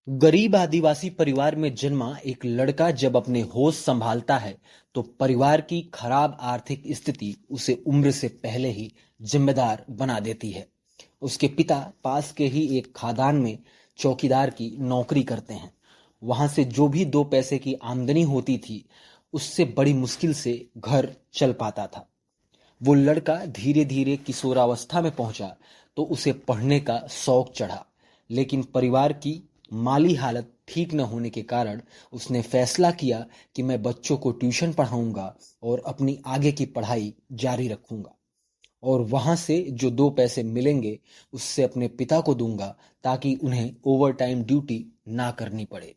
गरीब आदिवासी परिवार में जन्मा एक लड़का जब अपने होश संभालता है तो परिवार की खराब आर्थिक स्थिति उसे उम्र से पहले ही जिम्मेदार बना देती है। उसके पिता पास के ही एक खादान में चौकीदार की नौकरी करते हैं। वहां से जो भी 2 पैसे की आमदनी होती थी उससे बड़ी मुश्किल से घर चल पाता था। वो लड़का धीरे धीरे किशोरावस्था में पहुंचा तो उसे पढ़ने का शौक चढ़ा, लेकिन परिवार की माली हालत ठीक न होने के कारण उसने फैसला किया कि मैं बच्चों को ट्यूशन पढ़ाऊंगा और अपनी आगे की पढ़ाई जारी रखूंगा और वहां से जो 2 पैसे मिलेंगे उससे अपने पिता को दूंगा ताकि उन्हें ओवर टाइम ड्यूटी ना करनी पड़े।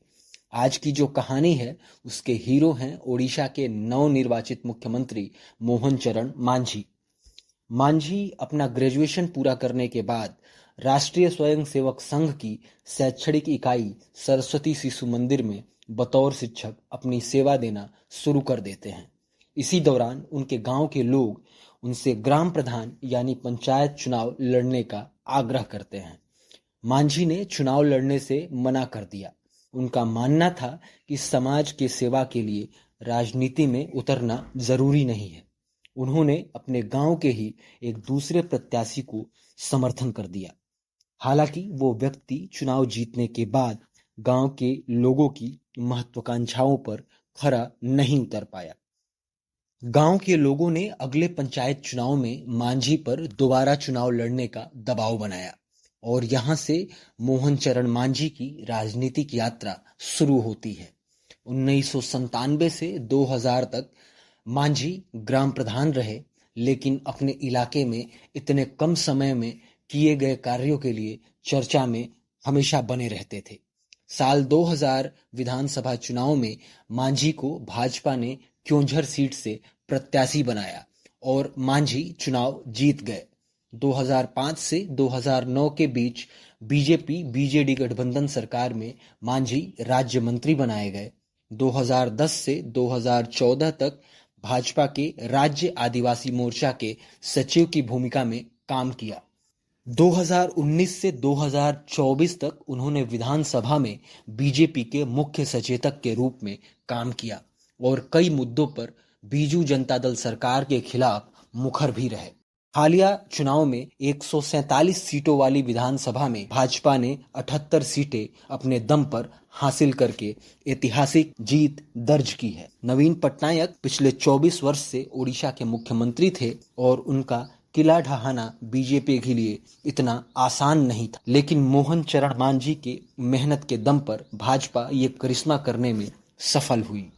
आज की जो कहानी है उसके हीरो हैं ओडिशा के नवनिर्वाचित मुख्यमंत्री मोहन चरण मांझी। मांझी अपना ग्रेजुएशन पूरा करने के बाद राष्ट्रीय स्वयंसेवक संघ की शैक्षणिक इकाई सरस्वती शिशु मंदिर में बतौर शिक्षक अपनी सेवा देना शुरू कर देते हैं। इसी दौरान उनके गांव के लोग उनसे ग्राम प्रधान यानी पंचायत चुनाव लड़ने का आग्रह करते हैं। मांझी ने चुनाव लड़ने से मना कर दिया। उनका मानना था कि समाज के सेवा के लिए राजनीति में उतरना जरूरी नहीं है। उन्होंने अपने गांव के ही एक दूसरे प्रत्याशी को समर्थन कर दिया। हालांकि वो व्यक्ति चुनाव जीतने के बाद गांव के लोगों की महत्वाकांक्षाओं पर खरा नहीं उतर पाया। गांव के लोगों ने अगले पंचायत चुनाव में मांझी पर दोबारा चुनाव लड़ने का दबाव बनाया और यहां से मोहन चरण मांझी की राजनीतिक यात्रा शुरू होती है। 1997 से 2000 तक मांझी ग्राम प्रधान रहे, लेकिन अपने इलाके में इतने कम समय में किए गए कार्यों के लिए चर्चा में हमेशा बने रहते थे। साल 2000 विधानसभा चुनाव में मांझी को भाजपा ने क्योंझर सीट से प्रत्याशी बनाया और मांझी चुनाव जीत गए। 2005 से 2009 के बीच बीजेपी बीजेडी गठबंधन सरकार में मांझी राज्य मंत्री बनाए गए। 2010 से 2014 तक भाजपा के राज्य आदिवासी मोर्चा के सचिव की भूमिका में काम किया। 2019 से 2024 तक उन्होंने विधानसभा में बीजेपी के मुख्य सचेतक के रूप में काम किया और कई मुद्दों पर बीजू जनता दल सरकार के खिलाफ मुखर भी रहे। हालिया चुनाव में 147 सीटों वाली विधानसभा में भाजपा ने 78 सीटें अपने दम पर हासिल करके ऐतिहासिक जीत दर्ज की है। नवीन पटनायक पिछले 24 वर्ष से ओडिशा के मुख्यमंत्री थे और उनका किला ढहाना बीजेपी के लिए इतना आसान नहीं था, लेकिन मोहन चरण मांझी के मेहनत के दम पर भाजपा ये करिश्मा करने में सफल हुई।